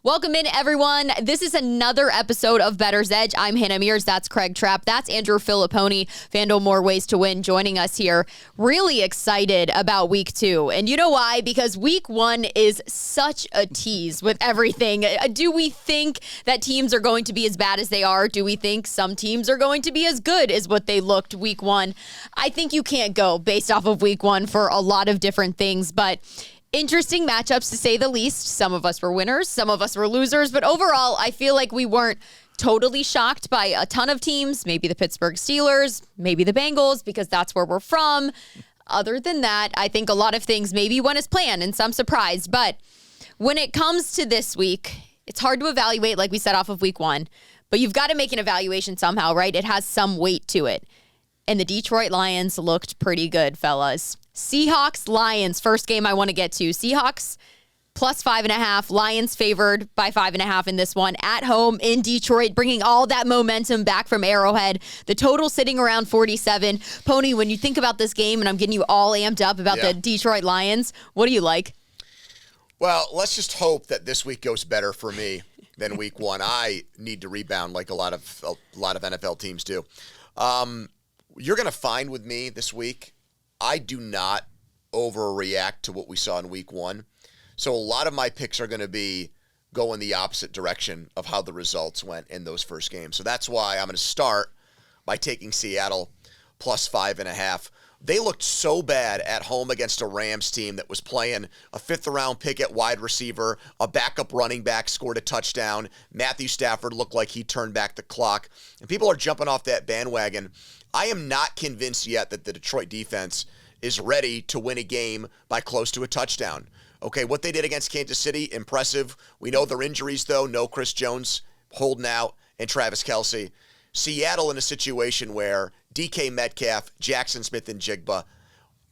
Welcome in, everyone. This is another episode of Bettors Edge. I'm Hannah Mears. That's Craig Trapp. That's Andrew Fillipponi. FanDuel More Ways to Win joining us here. Really excited about week 2. And you know why? Because week 1 is such a tease with everything. Do we think that teams are going to be as bad as they are? Do we think some teams are going to be as good as what they looked week 1? I think you can't go based off of week 1 for a lot of different things, but interesting matchups, to say the least. Some of us were winners, some of us were losers, but overall, I feel like we weren't totally shocked by a ton of teams, maybe the Pittsburgh Steelers, maybe the Bengals, because that's where we're from. Other than that, I think a lot of things maybe went as planned and some surprised, but when it comes to this week, it's hard to evaluate, like we said, off of week 1, but you've got to make an evaluation somehow, right? It has some weight to it. And the Detroit Lions looked pretty good, fellas. Seahawks, Lions, first game I want to get to. Seahawks plus 5.5. Lions favored by 5.5 in this one. At home in Detroit, bringing all that momentum back from Arrowhead. The total sitting around 47. Pony, when you think about this game, and I'm getting you all amped up about the Detroit Lions, what do you like? Well, let's just hope that this week goes better for me than week 1. I need to rebound like a lot of NFL teams do. You're going to find with me this week, I do not overreact to what we saw in week 1. So a lot of my picks are going to be going the opposite direction of how the results went in those first games. So that's why I'm going to start by taking Seattle plus 5.5. They looked so bad at home against a Rams team that was playing a 5th-round pick at wide receiver. A backup running back scored a touchdown. Matthew Stafford looked like he turned back the clock. And people are jumping off that bandwagon. I am not convinced yet that the Detroit defense is ready to win a game by close to a touchdown. Okay, what they did against Kansas City, impressive. We know their injuries, though. No Chris Jones holding out and Travis Kelce. Seattle in a situation where DK Metcalf, Jackson Smith, and Jigba,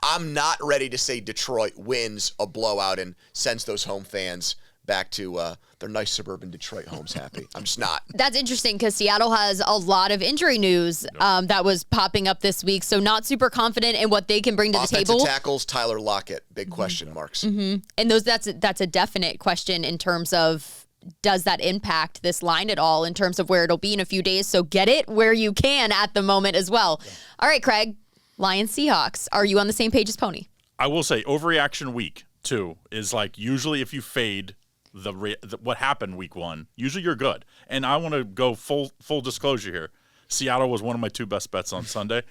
I'm not ready to say Detroit wins a blowout and sends those home fans back to their nice suburban Detroit homes happy. I'm just not. That's interesting because Seattle has a lot of injury news that was popping up this week, so not super confident in what they can bring to the table. Offensive tackles, Tyler Lockett, big question marks. Mm-hmm. And that's a definite question in terms of, does that impact this line at all in terms of where it'll be in a few days? So get it where you can at the moment as well. Yeah. All right, Craig, Lions, Seahawks. Are you on the same page as Pony? I will say overreaction week 2 is like usually if you fade what happened week 1, usually you're good. And I want to go full disclosure here. Seattle was one of my 2 best bets on Sunday.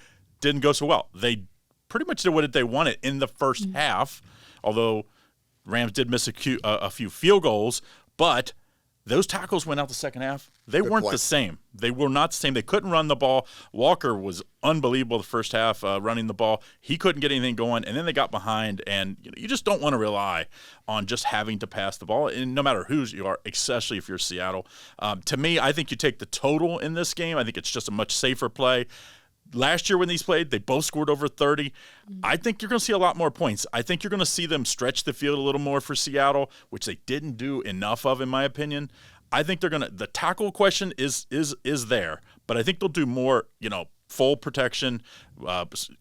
Didn't go so well. They pretty much did what they wanted in the first half, although Rams did miss a few field goals, but those tackles went out the second half. They weren't the same. They were not the same. They couldn't run the ball. Walker was unbelievable the first half running the ball. He couldn't get anything going, and then they got behind, and you just don't want to rely on just having to pass the ball, and no matter who you are, especially if you're Seattle. To me, I think you take the total in this game. I think it's just a much safer play. Last year when these played, they both scored over 30. I think you're going to see a lot more points. I think you're going to see them stretch the field a little more for Seattle, which they didn't do enough of, in my opinion. I think they're going to – the tackle question is there, but I think they'll do more, full protection,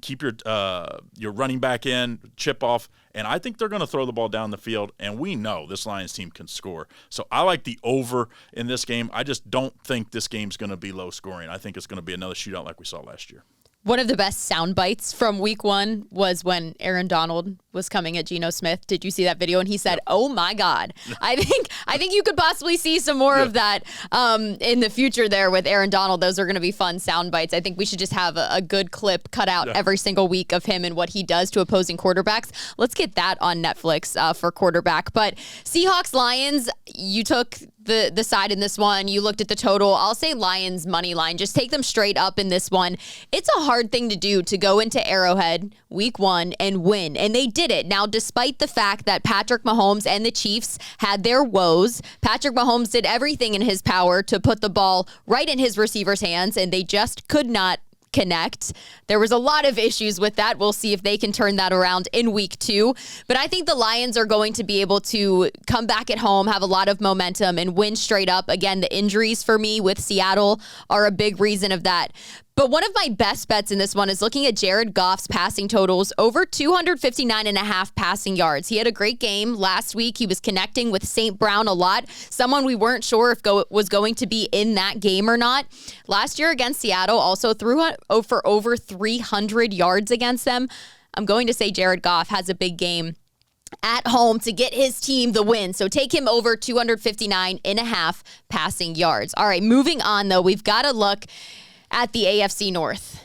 keep your running back in, chip off, and I think they're going to throw the ball down the field, and we know this Lions team can score. So I like the over in this game. I just don't think this game's going to be low scoring. I think it's going to be another shootout like we saw last year. One of the best sound bites from week 1 was when Aaron Donald was coming at Geno Smith. Did you see that video? And he said, "Oh my God." I think you could possibly see some more of that in the future there with Aaron Donald. Those are going to be fun sound bites. I think we should just have a good clip cut out every single week of him and what he does to opposing quarterbacks. Let's get that on Netflix for quarterback. But Seahawks, Lions, you took the side in this one. You looked at the total. I'll say Lions money line. Just take them straight up in this one. It's a hard thing to do, to go into Arrowhead week 1 and win, and they did it. Now, despite the fact that Patrick Mahomes and the Chiefs had their woes, Patrick Mahomes did everything in his power to put the ball right in his receivers' hands, and they just could not connect. There was a lot of issues with that. We'll see if they can turn that around in week 2. But I think the Lions are going to be able to come back at home, have a lot of momentum, and win straight up. Again, the injuries for me with Seattle are a big reason of that. But one of my best bets in this one is looking at Jared Goff's passing totals, over 259.5 passing yards. He had a great game last week. He was connecting with St. Brown a lot, someone we weren't sure if was going to be in that game or not. Last year against Seattle, also threw for over 300 yards against them. I'm going to say Jared Goff has a big game at home to get his team the win. So take him over 259.5 passing yards. All right, moving on, though, we've got to look at the AFC North.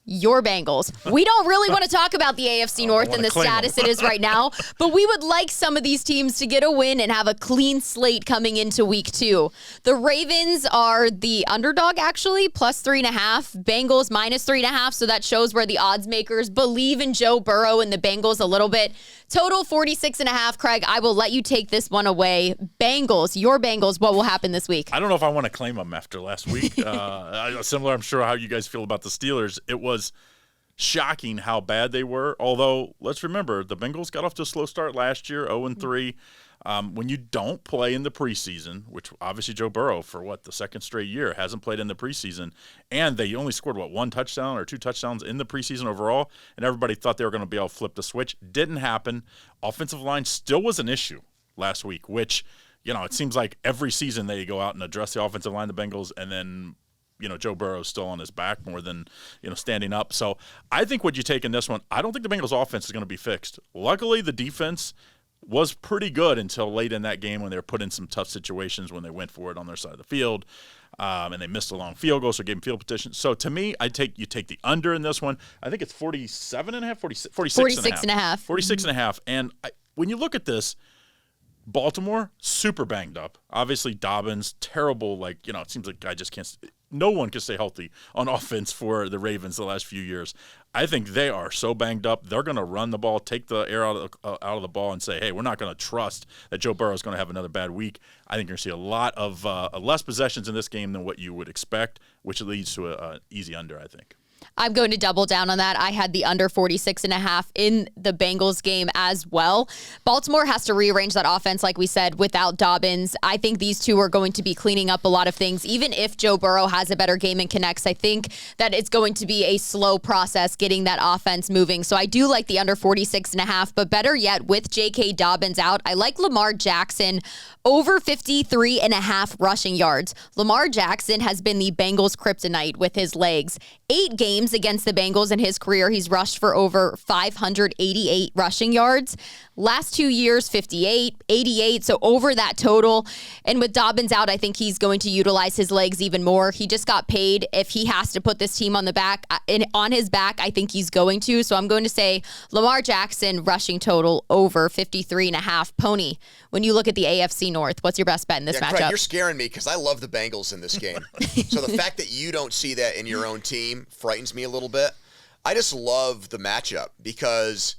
Your Bengals. We don't really want to talk about the AFC North and the status it is right now, but we would like some of these teams to get a win and have a clean slate coming into week 2. The Ravens are the underdog, actually, plus 3.5. Bengals minus 3.5, so that shows where the odds makers believe in Joe Burrow and the Bengals a little bit. Total 46.5. Craig, I will let you take this one away. Bengals, your Bengals, what will happen this week? I don't know if I want to claim them after last week. Similar, I'm sure, how you guys feel about the Steelers. It was shocking how bad they were. Although, let's remember, the Bengals got off to a slow start last year, 0-3. When you don't play in the preseason, which obviously Joe Burrow, for the second straight year, hasn't played in the preseason, and they only scored, 1 touchdown or 2 touchdowns in the preseason overall, and everybody thought they were going to be able to flip the switch. Didn't happen. Offensive line still was an issue last week, which, it seems like every season they go out and address the offensive line, the Bengals, and then Joe Burrow's still on his back more than, standing up. So I think what you take in this one, I don't think the Bengals offense is going to be fixed. Luckily, the defense was pretty good until late in that game when they were put in some tough situations when they went for it on their side of the field, and they missed a long field goal, so gave them field position. So to me, you take the under in this one. I think it's 47.5, 46.5. 46.5. And when you look at this, Baltimore, super banged up. Obviously, Dobbins, terrible. It seems like I just can't. No one can stay healthy on offense for the Ravens the last few years. I think they are so banged up. They're going to run the ball, take the air out of the ball, and say, "Hey, we're not going to trust that Joe Burrow is going to have another bad week." I think you're going to see a lot of less possessions in this game than what you would expect, which leads to an easy under, I think. I'm going to double down on that. I had the under 46.5 in the Bengals game as well. Baltimore has to rearrange that offense, like we said, without Dobbins. I think these two are going to be cleaning up a lot of things. Even if Joe Burrow has a better game and connects, I think that it's going to be a slow process getting that offense moving. So I do like the under 46.5, but better yet, with J.K. Dobbins out, I like Lamar Jackson over 53.5 rushing yards. Lamar Jackson has been the Bengals' kryptonite with his legs. 8 games against the Bengals in his career, he's rushed for over 588 rushing yards. Last 2 years, 58, 88, so over that total. And with Dobbins out, I think he's going to utilize his legs even more. He just got paid. If he has to put this team on his back, I think he's going to. So I'm going to say Lamar Jackson rushing total over 53.5. Pony, when you look at the AFC North, what's your best bet in this matchup? Craig, you're scaring me because I love the Bengals in this game. So the fact that you don't see that in your own team frightens me a little bit. I just love the matchup because,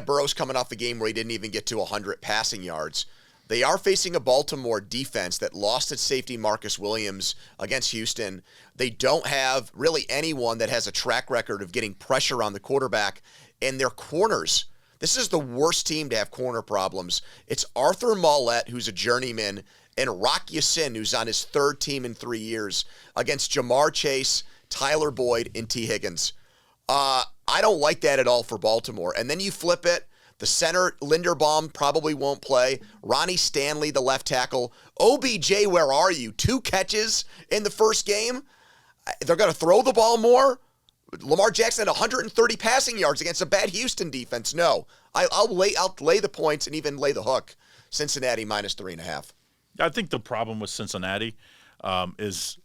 Burrow's coming off the game where he didn't even get to 100 passing yards. They are facing a Baltimore defense that lost its safety Marcus Williams against Houston. They don't have really anyone that has a track record of getting pressure on the quarterback, and their corners. This is the worst team to have corner problems. It's Arthur Mollett, who's a journeyman, and Rock Ya-Sin, who's on his 3rd team in 3 years, against Jamar Chase, Tyler Boyd, and T. Higgins. I don't like that at all for Baltimore. And then you flip it. The center, Linderbaum, probably won't play. Ronnie Stanley, the left tackle. OBJ, where are you? 2 catches in the first game. They're going to throw the ball more. Lamar Jackson had 130 passing yards against a bad Houston defense. No, I'll lay the points and even lay the hook. Cincinnati minus 3.5. I think the problem with Cincinnati is,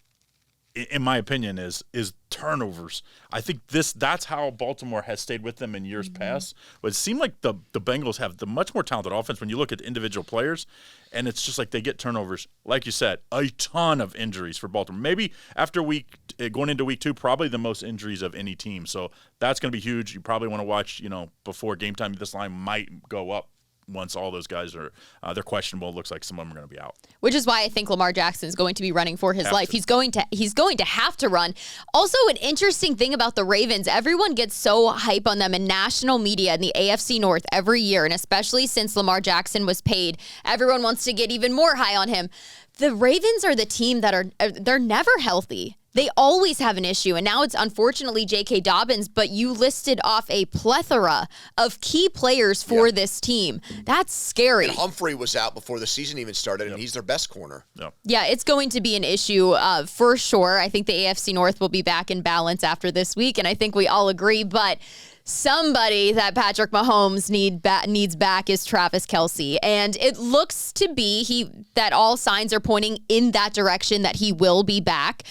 in my opinion, is turnovers. I think that's how Baltimore has stayed with them in years past. But it seemed like the Bengals have the much more talented offense when you look at individual players, and it's just like they get turnovers. Like you said, a ton of injuries for Baltimore. Maybe after going into week 2, probably the most injuries of any team. So that's going to be huge. You probably want to watch, before game time. This line might go up once all those guys are they're questionable. It looks like some of them are going to be out. Which is why I think Lamar Jackson is going to be running for his life. He's going to have to run. Also, an interesting thing about the Ravens, everyone gets so hype on them in national media in the AFC North every year, and especially since Lamar Jackson was paid, everyone wants to get even more high on him. The Ravens are the team that they're never healthy. They always have an issue, and now it's unfortunately J.K. Dobbins, but you listed off a plethora of key players for this team. That's scary. And Humphrey was out before the season even started, and he's their best corner. Yeah, it's going to be an issue for sure. I think the AFC North will be back in balance after this week, and I think we all agree, but somebody that Patrick Mahomes needs back is Travis Kelce. And it looks to be that all signs are pointing in that direction that he will be back.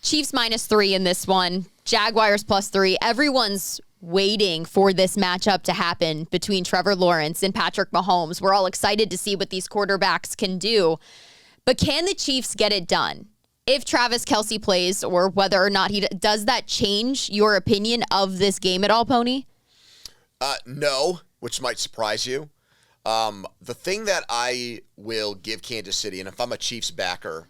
Chiefs -3 in this one. Jaguars +3. Everyone's waiting for this matchup to happen between Trevor Lawrence and Patrick Mahomes. We're all excited to see what these quarterbacks can do. But can the Chiefs get it done? If Travis Kelce plays or whether or not does that change your opinion of this game at all, Pony? No, which might surprise you. The thing that I will give Kansas City, and if I'm a Chiefs backer,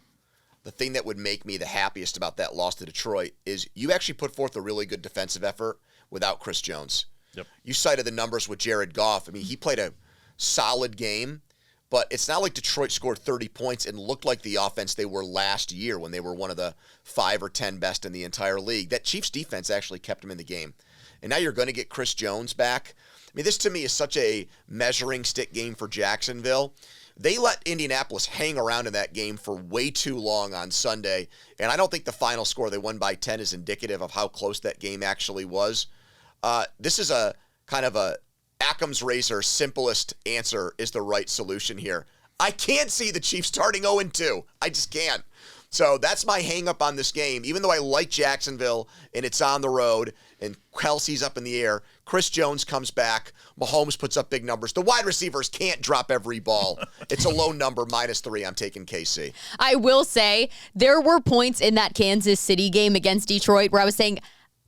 the thing that would make me the happiest about that loss to Detroit is you actually put forth a really good defensive effort without Chris Jones. Yep. You cited the numbers with Jared Goff. I mean, he played a solid game, but it's not like Detroit scored 30 points and looked like the offense they were last year when they were one of the 5 or 10 best in the entire league. That Chiefs defense actually kept them in the game. And now you're going to get Chris Jones back. I mean, this to me is such a measuring stick game for Jacksonville. They let Indianapolis hang around in that game for way too long on Sunday, and I don't think the final score, they won by 10, is indicative of how close that game actually was. This is a kind of a Occam's razor, simplest answer is the right solution here. I can't see the Chiefs starting 0-2. I just can't. So that's my hang-up on this game. Even though I like Jacksonville and it's on the road and Kelce's up in the air, Chris Jones comes back, Mahomes puts up big numbers. The wide receivers can't drop every ball. It's a low number, -3. I'm taking KC. I will say there were points in that Kansas City game against Detroit where I was saying,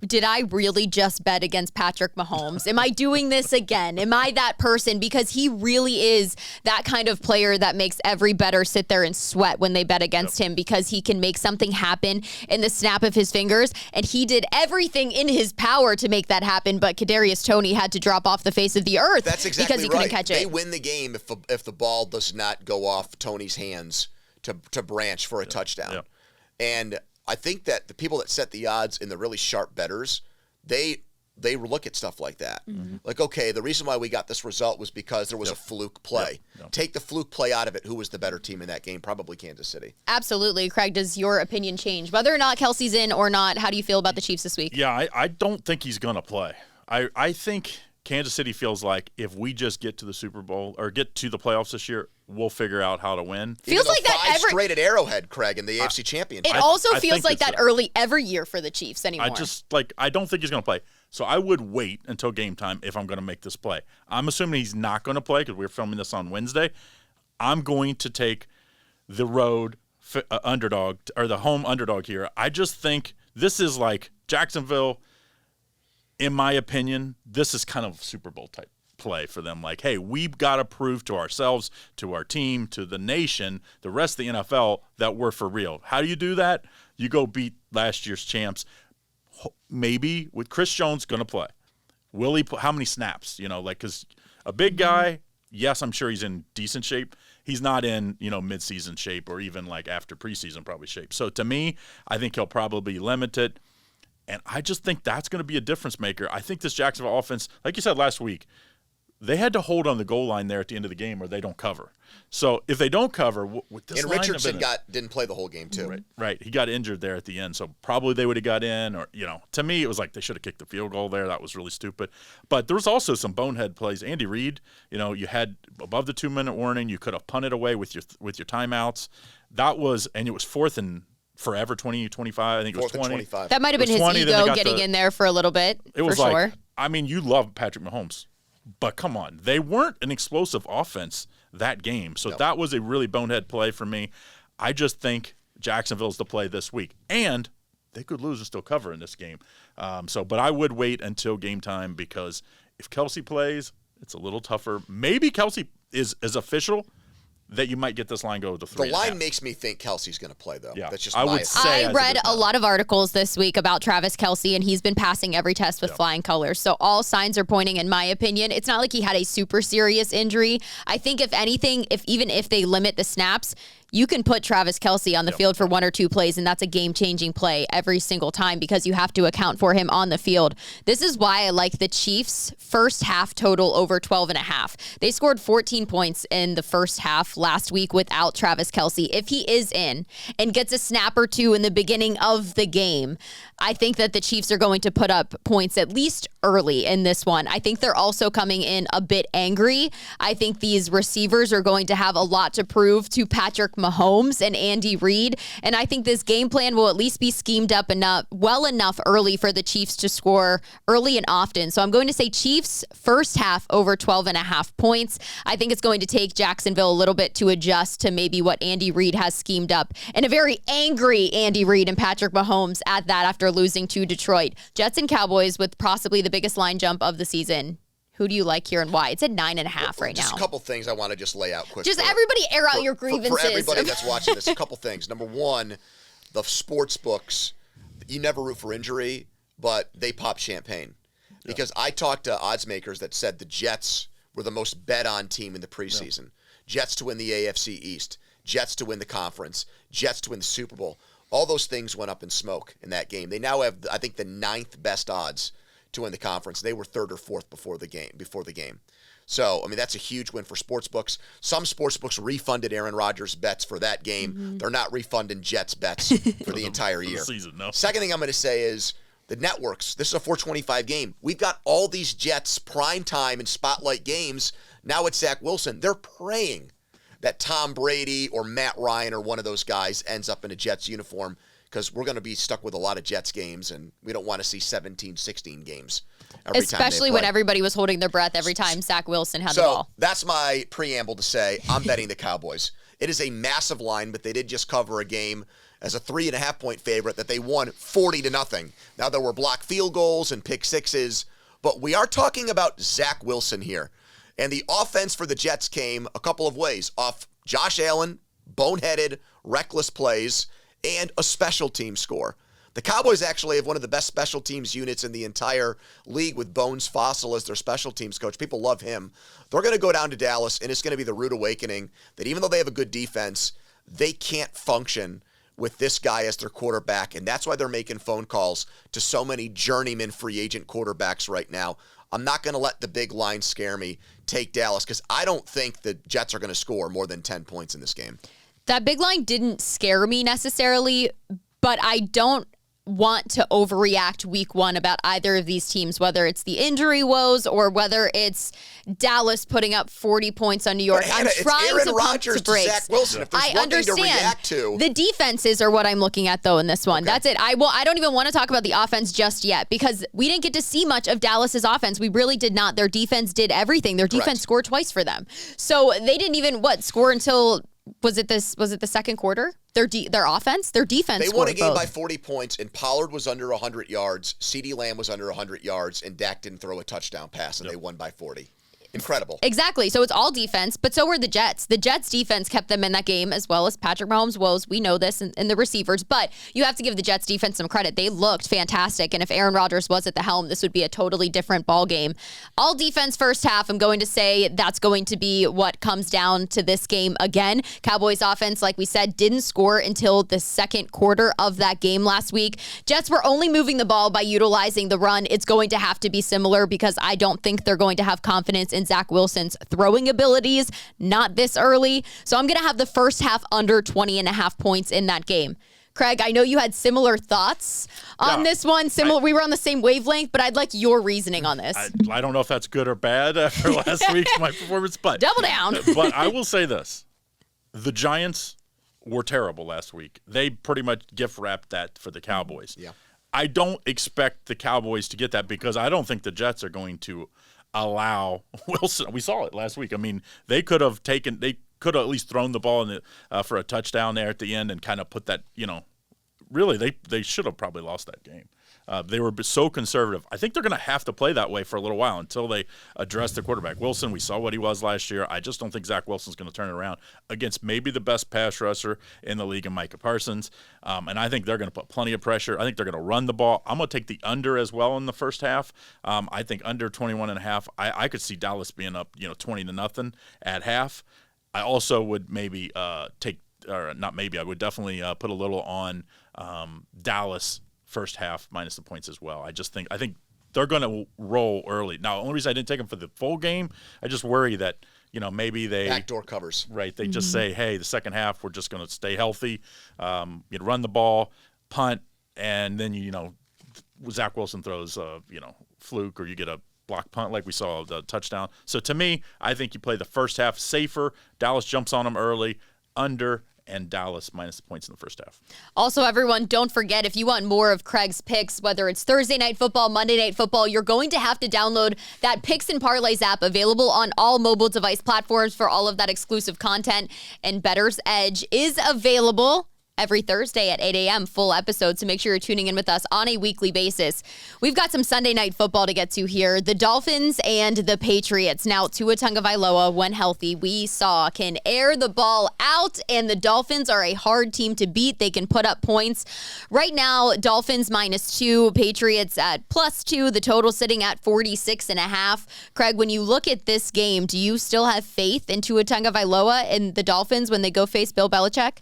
did I really just bet against Patrick Mahomes? Am I doing this again? Am I that person? Because he really is that kind of player that makes every bettor sit there and sweat when they bet against him because he can make something happen in the snap of his fingers. And he did everything in his power to make that happen. But Kadarius Toney had to drop off the face of the earth because he couldn't catch it. They win the game if the ball does not go off Toney's hands to Branch for a touchdown. Yep. And I think that the people that set the odds in the really sharp bettors, they look at stuff like that. Mm-hmm. Like, okay, the reason why we got this result was because there was a fluke play. Take the fluke play out of it. Who was the better team in that game? Probably Kansas City. Absolutely. Craig, does your opinion change? Whether or not Kelce's in or not, how do you feel about the Chiefs this week? Yeah, I don't think he's going to play. I think Kansas City feels like if we just get to the Super Bowl or get to the playoffs this year, we'll figure out how to win. Feels like that straight at Arrowhead, Craig, in the AFC Championship. It also feels like that early every year for the Chiefs anymore. I don't think he's going to play. So I would wait until game time if I'm going to make this play. I'm assuming he's not going to play because we're filming this on Wednesday. I'm going to take the road underdog or the home underdog here. I just think this is like Jacksonville. In my opinion, this is kind of Super Bowl type play for them. Like, hey, we've got to prove to ourselves, to our team, to the nation, the rest of the NFL that we're for real. How do you do that? You go beat last year's champs. Maybe with Chris Jones going to play. Will he? How many snaps? Because a big guy. Yes, I'm sure he's in decent shape. He's not in midseason shape or even like after preseason probably shape. So to me, I think he'll probably be limited. And I just think that's going to be a difference maker. I think this Jacksonville offense, like you said last week, they had to hold on the goal line there at the end of the game or they don't cover. So if they don't cover, with this and Richardson didn't play the whole game too. Right. He got injured there at the end, so probably they would have got in. Or to me, it was like they should have kicked the field goal there. That was really stupid. But there was also some bonehead plays. Andy Reid, you had above the 2-minute warning. You could have punted away with your timeouts. That was, and it was fourth and forever, 20-25. I think it was 20. That might have been his ego getting in there for a little bit. It was for sure. You love Patrick Mahomes, but come on, they weren't an explosive offense that game. So that was a really bonehead play for me. I just think Jacksonville's the play this week, and they could lose and still cover in this game. But I would wait until game time because if Kelce plays, it's a little tougher. Maybe Kelce is official. That you might get this line go to 3.5. The line makes me think Kelce's going to play, though. Yeah. That's just I read a lot of articles this week about Travis Kelce, and he's been passing every test with flying colors. So all signs are pointing, in my opinion. It's not like he had a super serious injury. I think if anything, even if they limit the snaps, you can put Travis Kelce on the field for 1 or 2 plays, and that's a game-changing play every single time because you have to account for him on the field. This is why I like the Chiefs' first half total over 12.5. They scored 14 points in the first half last week without Travis Kelce. If he is in and gets a snap or two in the beginning of the game, I think that the Chiefs are going to put up points at least early in this one. I think they're also coming in a bit angry. I think these receivers are going to have a lot to prove to Patrick Mahomes and Andy Reid, and I think this game plan will at least be schemed up well enough early for the Chiefs to score early and often. So I'm going to say Chiefs first half over 12.5 points. I think it's going to take Jacksonville a little bit to adjust to maybe what Andy Reid has schemed up, and a very angry Andy Reid and Patrick Mahomes at that after losing to Detroit. Jets and Cowboys with possibly the biggest line jump of the season. Who do you like here and why? It's at 9.5 right now. Just a couple things I want to just lay out quick. Just everybody air out your grievances. For everybody that's watching this, a couple things. Number one, the sports books, you never root for injury, but they pop champagne. Because I talked to odds makers that said the Jets were the most bet-on team in the preseason. Jets to win the AFC East. Jets to win the conference. Jets to win the Super Bowl. All those things went up in smoke in that game. They now have, I think, the 9th best odds to win the conference. They were 3rd or 4th before the game. So, I mean, that's a huge win for sportsbooks. Some sportsbooks refunded Aaron Rodgers' bets for that game. Mm-hmm. They're not refunding Jets' bets for the entire year. Season, no. Second thing I'm going to say is the networks. This is a 425 game. We've got all these Jets primetime and spotlight games. Now it's Zach Wilson. They're praying that Tom Brady or Matt Ryan or one of those guys ends up in a Jets uniform, because we're going to be stuck with a lot of Jets games, and we don't want to see 17, 16 games every time. Especially when everybody was holding their breath every time Zach Wilson had the ball. So that's my preamble to say I'm betting the Cowboys. It is a massive line, but they did just cover a game as a 3.5-point favorite that they won 40-0. Now, there were blocked field goals and pick sixes, but we are talking about Zach Wilson here. And the offense for the Jets came a couple of ways. Off Josh Allen, boneheaded, reckless plays, and a special team score. The Cowboys actually have one of the best special teams units in the entire league with Bones Fossil as their special teams coach. People love him. They're going to go down to Dallas, and it's going to be the rude awakening that even though they have a good defense, they can't function with this guy as their quarterback, and that's why they're making phone calls to so many journeyman free agent quarterbacks right now. I'm not going to let the big line scare me. Take Dallas, because I don't think the Jets are going to score more than 10 points in this game. That big line didn't scare me necessarily, but I don't want to overreact week one about either of these teams, whether it's the injury woes or whether it's Dallas putting up 40 points on New York. Hannah, I'm trying Aaron to pump Rodgers the brakes. Zach Wilson. If there's I one understand. thing to react to. The defenses are what I'm looking at, though, in this one. Okay. That's it. I don't even want to talk about the offense just yet because we didn't get to see much of Dallas's offense. We really did not. Their defense did everything. Their defense scored twice for them. So they didn't even, score until... Was it the second quarter? Their offense? Their defense They won a game both. by 40 points, and Pollard was under 100 yards, CeeDee Lamb was under 100 yards, and Dak didn't throw a touchdown pass, and they won by 40. Incredible. Exactly. So it's all defense, but so were the Jets. The Jets' defense kept them in that game, as well as Patrick Mahomes' woes. We know this, and the receivers, but you have to give the Jets' defense some credit. They looked fantastic, and if Aaron Rodgers was at the helm, this would be a totally different ball game. All defense first half, I'm going to say that's going to be what comes down to this game again. Cowboys' offense, like we said, didn't score until the second quarter of that game last week. Jets were only moving the ball by utilizing the run. It's going to have to be similar because I don't think they're going to have confidence in Zach Wilson's throwing abilities, not this early. So I'm going to have the first half under 20.5 points in that game. Craig, I know you had similar thoughts on this one. We were on the same wavelength, but I'd like your reasoning on this. I don't know if that's good or bad after last week's my performance, but double down. But I will say this. The Giants were terrible last week. They pretty much gift wrapped that for the Cowboys. Yeah. I don't expect the Cowboys to get that because I don't think the Jets are going to allow Wilson. We saw it last week. I mean, they could have at least thrown the ball for a touchdown there at the end and kind of put that, really they should have probably lost that game. They were so conservative. I think they're going to have to play that way for a little while until they address the quarterback. Wilson, we saw what he was last year. I just don't think Zach Wilson's going to turn it around against maybe the best pass rusher in the league in Micah Parsons. And I think they're going to put plenty of pressure. I think they're going to run the ball. I'm going to take the under as well in the first half. I think under 21.5. I could see Dallas being up 20-0 at half. I also would maybe take or not maybe, I would definitely put a little on Dallas first half minus the points as well. I think they're going to roll early. Now, the only reason I didn't take them for the full game, I just worry that, maybe they backdoor covers. Right. They just say, hey, the second half, we're just going to stay healthy, run the ball, punt, and then, Zach Wilson throws, fluke, or you get a block punt like we saw the touchdown. So to me, I think you play the first half safer. Dallas jumps on them early, under, and Dallas minus the points in the first half. Also, everyone, don't forget, if you want more of Craig's picks, whether it's Thursday Night Football, Monday Night Football, you're going to have to download that Picks and Parlays app, available on all mobile device platforms for all of that exclusive content. And Bettors Edge is available every Thursday at 8 a.m., full episode, so make sure you're tuning in with us on a weekly basis. We've got some Sunday Night Football to get to here. The Dolphins and the Patriots. Now, Tua Tagovailoa, when healthy, we saw can air the ball out, and the Dolphins are a hard team to beat. They can put up points. Right now, Dolphins -2, Patriots at +2, the total sitting at 46.5. Craig, when you look at this game, do you still have faith in Tua Tagovailoa and the Dolphins when they go face Bill Belichick?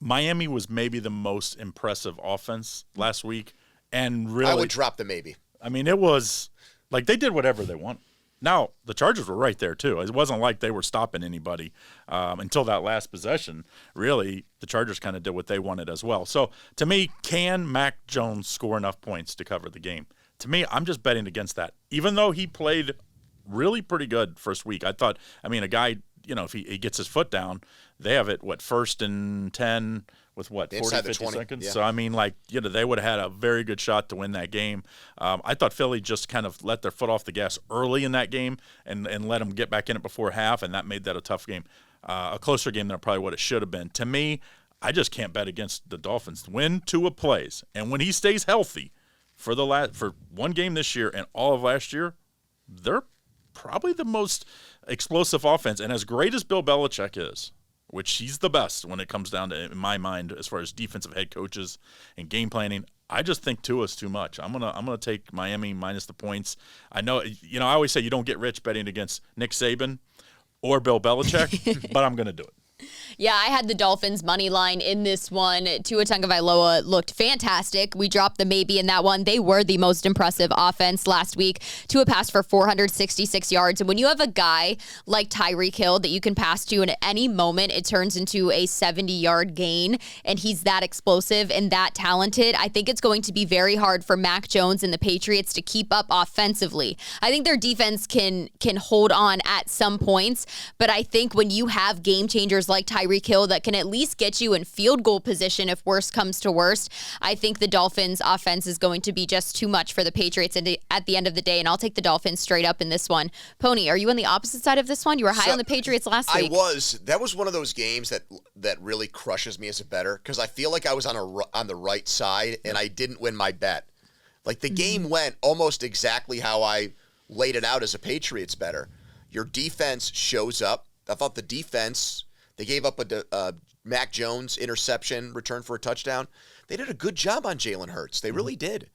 Miami was maybe the most impressive offense last week, and really, I would drop the maybe. I mean, it was like they did whatever they want. Now, the Chargers were right there, too. It wasn't like they were stopping anybody until that last possession. Really, the Chargers kind of did what they wanted as well. So, to me, can Mac Jones score enough points to cover the game? To me, I'm just betting against that. Even though he played really pretty good first week, I thought, a guy, if he gets his foot down, they have it, 1st and 10 with 40, 50 seconds? Yeah. So, they would have had a very good shot to win that game. I thought Philly just kind of let their foot off the gas early in that game and let them get back in it before half, and that made that a tough game, a closer game than probably what it should have been. To me, I just can't bet against the Dolphins. When Tua plays, and when he stays healthy for one game this year and all of last year, they're probably the most explosive offense. And as great as Bill Belichick is, which he's the best when it comes down to, in my mind, as far as defensive head coaches and game planning, I just think Tua's too much. I'm gonna take Miami minus the points. I know, I always say you don't get rich betting against Nick Saban or Bill Belichick, but I'm gonna do it. Yeah, I had the Dolphins money line in this one. Tua Tagovailoa looked fantastic. We dropped the maybe in that one. They were the most impressive offense last week. Tua passed for 466 yards. And when you have a guy like Tyreek Hill that you can pass to, and at any moment it turns into a 70-yard gain, and he's that explosive and that talented, I think it's going to be very hard for Mac Jones and the Patriots to keep up offensively. I think their defense can hold on at some points, but I think when you have game changers like Tyreek Hill that can at least get you in field goal position if worst comes to worst, I think the Dolphins offense is going to be just too much for the Patriots at the end of the day, and I'll take the Dolphins straight up in this one. Pony, are you on the opposite side of this one? You were high on the Patriots last week. I was. That was one of those games that really crushes me as a bettor, because I feel like I was on the right side and I didn't win my bet. Like the game went almost exactly how I laid it out as a Patriots bettor. Your defense shows up. I thought the defense, they gave up a Mac Jones interception, return for a touchdown. They did a good job on Jalen Hurts. They really did.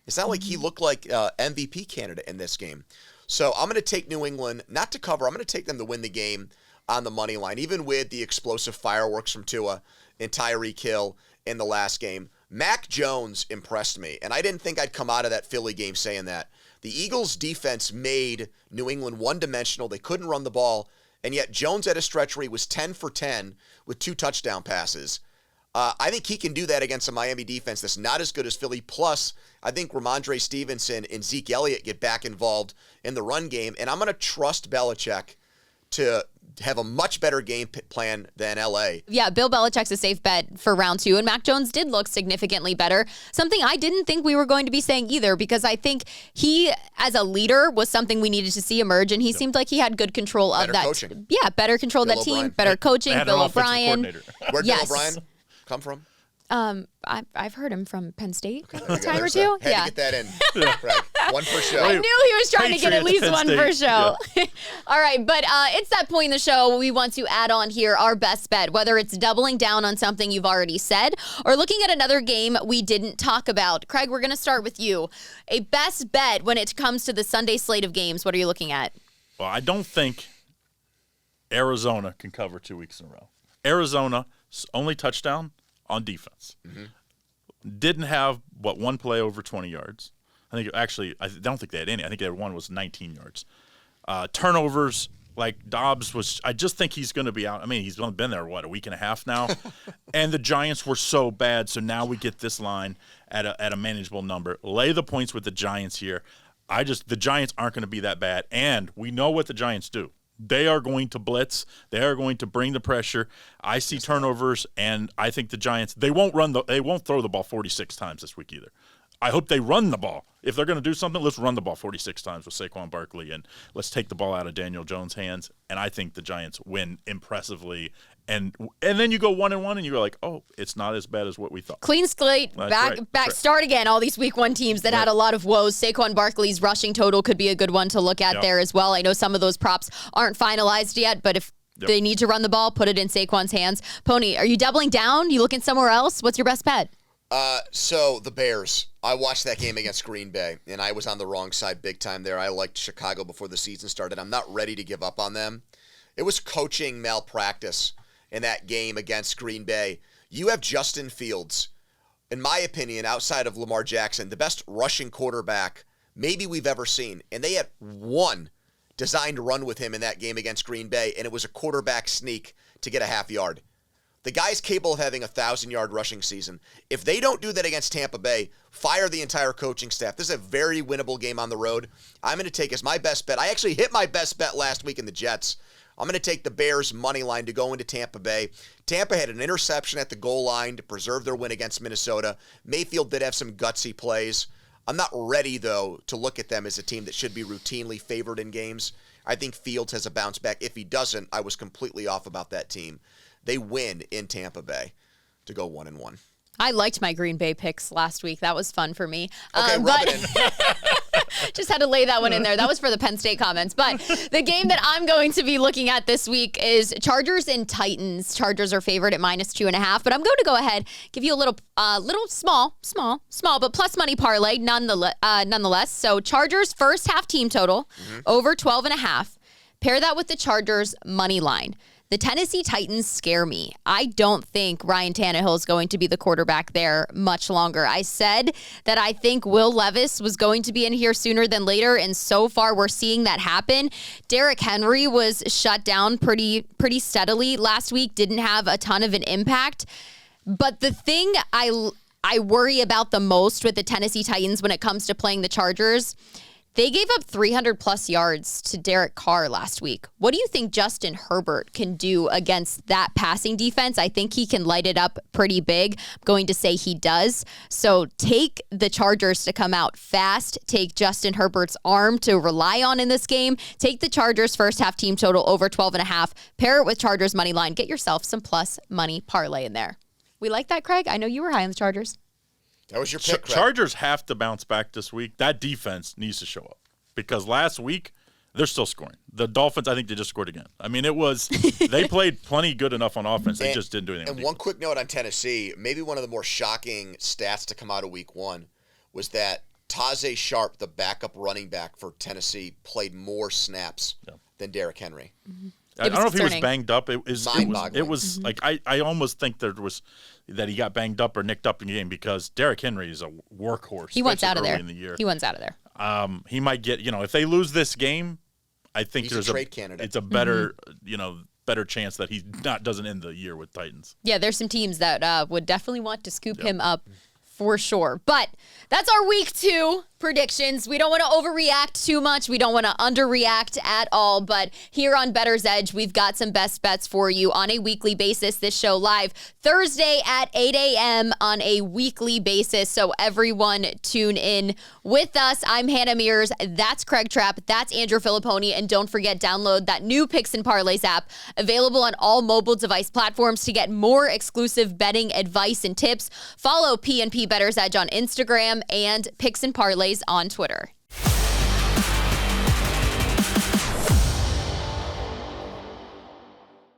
It's not like he looked like MVP candidate in this game. So I'm going to take New England, not to cover. I'm going to take them to win the game on the money line, even with the explosive fireworks from Tua and Tyreek Hill in the last game. Mac Jones impressed me, and I didn't think I'd come out of that Philly game saying that. The Eagles' defense made New England one-dimensional. They couldn't run the ball. And yet Jones at a stretch where he was 10 for 10 with 2 touchdown passes. I think he can do that against a Miami defense that's not as good as Philly. Plus, I think Ramondre Stevenson and Zeke Elliott get back involved in the run game. And I'm going to trust Belichick to have a much better game plan than L.A. Yeah, Bill Belichick's a safe bet for round 2, and Mac Jones did look significantly better. Something I didn't think we were going to be saying either, because I think he, as a leader, was something we needed to see emerge, and he seemed like he had good control of that. Coaching. Yeah, better control of that team, O'Brien. better coaching. They had Bill an offensive O'Brien. coordinator. Where'd Bill O'Brien come from? I've heard him from Penn State a There you go. time or There's two. that. Had to get that in. Right. One per show. I knew he was trying to get at Patriots, least Penn one per State. show. All right, but it's that point in the show we want to add on here our best bet, whether it's doubling down on something you've already said or looking at another game we didn't talk about. Craig, we're going to start with you. A best bet when it comes to the Sunday slate of games, what are you looking at? Well, I don't think Arizona can cover 2 weeks in a row. Arizona's only touchdown on defense. Didn't have, one play over 20 yards. I don't think they had any. I think they had one was 19 yards. Turnovers, like Dobbs I just think he's going to be out. I mean, he's only been there, a week and a half now? And the Giants were so bad, so now we get this line at a manageable number. Lay the points with the Giants here. The Giants aren't going to be that bad, and we know what the Giants do. They are going to blitz. They are going to bring the pressure. I see turnovers, and I think the Giants, they won't throw the ball 46 times this week either. I hope they run the ball. If they're going to do something, let's run the ball 46 times with Saquon Barkley, and let's take the ball out of Daniel Jones' hands. And I think the Giants win impressively. And then you go 1-1, and you go like, oh, it's not as bad as what we thought. Clean slate, back, start again. All these week 1 teams that had a lot of woes. Saquon Barkley's rushing total could be a good one to look at there as well. I know some of those props aren't finalized yet, but if they need to run the ball, put it in Saquon's hands. Pony, are you doubling down? You looking somewhere else? What's your best bet? So the Bears, I watched that game against Green Bay, and I was on the wrong side big time there. I liked Chicago before the season started. I'm not ready to give up on them. It was coaching malpractice in that game against Green Bay. You have Justin Fields, in my opinion, outside of Lamar Jackson, the best rushing quarterback maybe we've ever seen. And they had one designed run with him in that game against Green Bay, and it was a quarterback sneak to get a half yard. The guy's capable of having a 1,000-yard rushing season. If they don't do that against Tampa Bay, fire the entire coaching staff. This is a very winnable game on the road. I'm going to take as my best bet. I actually hit my best bet last week in the Jets. I'm going to take the Bears' money line to go into Tampa Bay. Tampa had an interception at the goal line to preserve their win against Minnesota. Mayfield did have some gutsy plays. I'm not ready, though, to look at them as a team that should be routinely favored in games. I think Fields has a bounce back. If he doesn't, I was completely off about that team. They win in Tampa Bay to go 1-1. I liked my Green Bay picks last week. That was fun for me. Okay, rub it in. Just had to lay that one in there. That was for the Penn State comments. But the game that I'm going to be looking at this week is Chargers and Titans. Chargers are favored at -2.5. But I'm going to go ahead, give you a little small, but plus money parlay nonetheless. So Chargers first half team total over 12.5. Pair that with the Chargers money line. The Tennessee Titans scare me. I don't think Ryan Tannehill is going to be the quarterback there much longer. I said that I think Will Levis was going to be in here sooner than later, and so far we're seeing that happen. Derrick Henry was shut down pretty steadily last week, didn't have a ton of an impact. But the thing I worry about the most with the Tennessee Titans when it comes to playing the Chargers, they gave up 300-plus yards to Derek Carr last week. What do you think Justin Herbert can do against that passing defense? I think he can light it up pretty big. I'm going to say he does. So take the Chargers to come out fast. Take Justin Herbert's arm to rely on in this game. Take the Chargers first half team total over 12.5. Pair it with Chargers money line. Get yourself some plus money parlay in there. We like that, Craig? I know you were high on the Chargers. That was your pick, Craig. Chargers have to bounce back this week. That defense needs to show up because last week they're still scoring. The Dolphins, I think they just scored again. I mean, they played plenty good enough on offense. They just didn't do anything. And one quick note on Tennessee, maybe one of the more shocking stats to come out of week 1 was that Tajay Sharp, the backup running back for Tennessee, played more snaps than Derrick Henry. Mm-hmm. I don't know if he was banged up. It mind-boggling. was like I almost think there was that he got banged up or nicked up in the game because Derrick Henry is a workhorse. He wants out of there. In the year. He wants out of there. He might get, if they lose this game, I think He's a trade candidate. It's a better, better chance that he doesn't end the year with Titans. Yeah, there's some teams that would definitely want to scoop him up for sure. But that's our week 2 predictions. We don't want to overreact too much. We don't want to underreact at all. But here on Bettor's Edge, we've got some best bets for you on a weekly basis. This show live Thursday at 8 a.m. on a weekly basis. So everyone tune in with us. I'm Hannah Mears. That's Craig Trapp. That's Andrew Fillipponi. And don't forget, download that new Picks Parlays app available on all mobile device platforms to get more exclusive betting advice and tips. Follow P&P Bettor's Edge on Instagram and Picks and Parlays on Twitter.